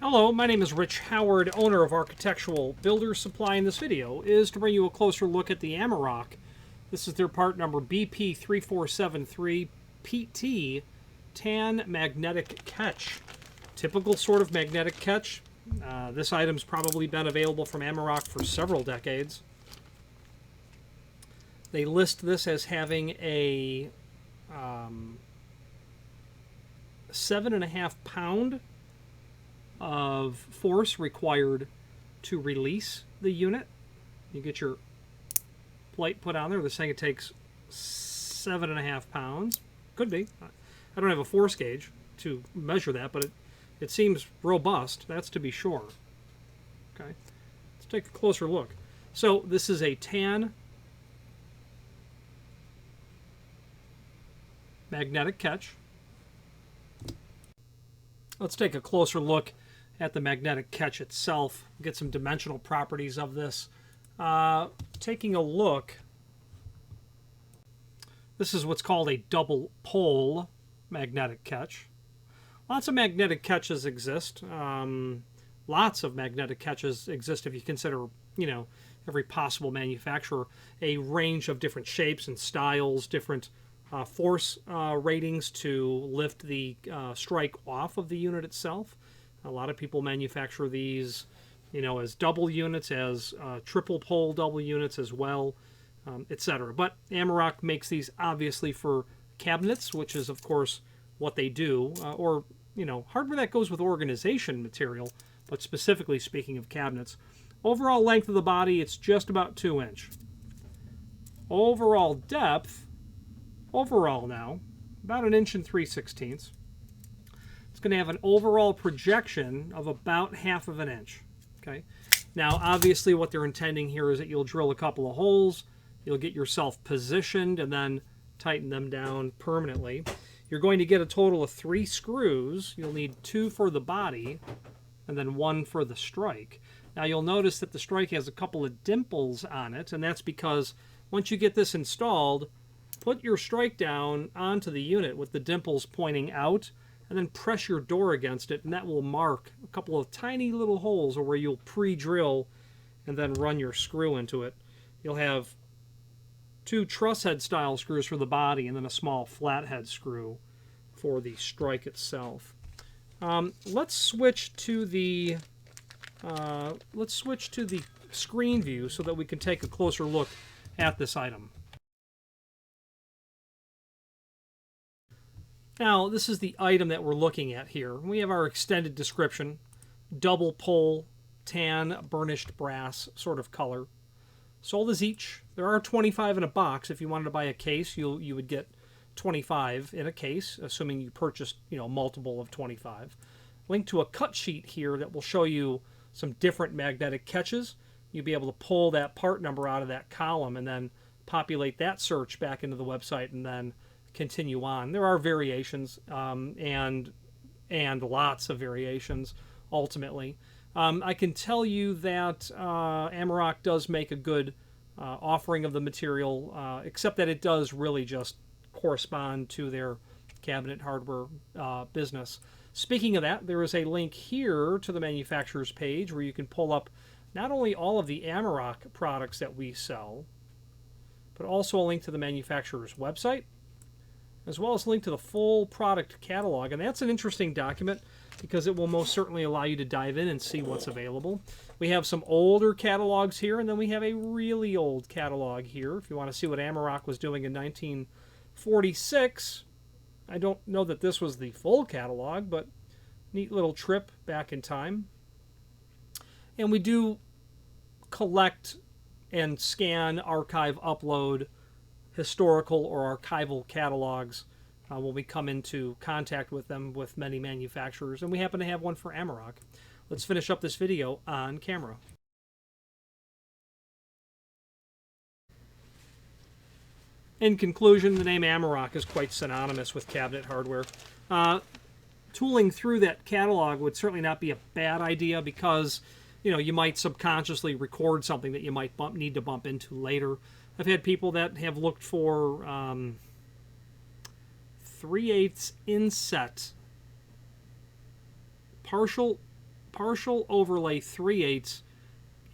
Hello, my name is Rich Howard, owner of Architectural Builders Supply, and this video is to bring you a closer look at the Amerock. This is their part number BP3473 PT Tan Magnetic Catch. Typical sort of magnetic catch. This item's probably been available from Amerock for several decades. They list this as having a 7.5 pound of force required to release the unit. You get your plate put on there. They're saying it takes 7.5 pounds. Could be. I don't have a force gauge to measure that, but it seems robust. That's to be sure. Okay, let's take a closer look. So this is a tan magnetic catch. Let's take a closer look at the magnetic catch itself, get some dimensional properties of this. Taking a look, this is what's called a double pole magnetic catch. Lots of magnetic catches exist. Lots of magnetic catches exist if you consider, every possible manufacturer. A range of different shapes and styles, different force ratings to lift the strike off of the unit itself. A lot of people manufacture these, as double units, as triple pole double units as well, etc. But Amerock makes these obviously for cabinets, which is of course what they do, or hardware that goes with organization material, but specifically speaking of cabinets. Overall length of the body, it's just about 2 inch. Overall depth, now, about 1 3/16 inches. It's going to have an overall projection of about 1/2 inch. Okay. Now, obviously, what they're intending here is that you'll drill a couple of holes, you'll get yourself positioned, and then tighten them down permanently. You're going to get a total of 3 screws. You'll need 2 for the body, and then 1 for the strike. Now, you'll notice that the strike has a couple of dimples on it, and that's because once you get this installed, put your strike down onto the unit with the dimples pointing out, and then press your door against it, and that will mark a couple of tiny little holes where you'll pre-drill and then run your screw into it. You'll have 2 truss head style screws for the body, and then a small flathead screw for the strike itself. Let's switch to the screen view so that we can take a closer look at this item. Now, this is the item that we're looking at here. We have our extended description, double pole, tan, burnished brass sort of color. Sold as each. There are 25 in a box. If you wanted to buy a case, you would get 25 in a case, assuming you purchased, multiple of 25. Link to a cut sheet here that will show you some different magnetic catches. You'll be able to pull that part number out of that column and then populate that search back into the website and then continue on. There are variations and lots of variations ultimately. I can tell you that Amerock does make a good offering of the material, except that it does really just correspond to their cabinet hardware business. Speaking of that, there is a link here to the manufacturer's page where you can pull up not only all of the Amerock products that we sell, but also a link to the manufacturer's website, as well as a link to the full product catalog. And that's an interesting document because it will most certainly allow you to dive in and see what's available. We have some older catalogs here, and then we have a really old catalog here. If you want to see what Amerock was doing in 1946, I don't know that this was the full catalog, but neat little trip back in time. And we do collect and scan, archive, upload historical or archival catalogs when we come into contact with them with many manufacturers, and we happen to have one for Amerock. Let's finish up this video on camera. In conclusion, the name Amerock is quite synonymous with cabinet hardware. Tooling through that catalog would certainly not be a bad idea because you might subconsciously record something that you might need to bump into later. I've had people that have looked for 3/8 inset partial partial overlay 3/8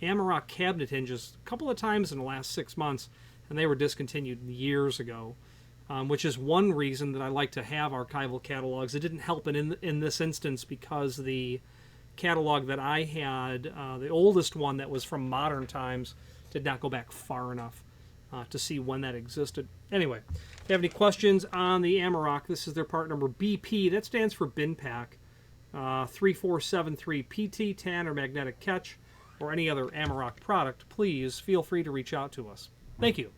Amerock cabinet hinges a couple of times in the last 6 months, and they were discontinued years ago, which is one reason that I like to have archival catalogs. It didn't help in this instance because the catalog that I had, the oldest one that was from modern times, did not go back far enough to see when that existed. Anyway, if you have any questions on the Amerock, this is their part number BP. That stands for bin pack 3473 PT, tan, or magnetic catch, or any other Amerock product. Please feel free to reach out to us. Thank you.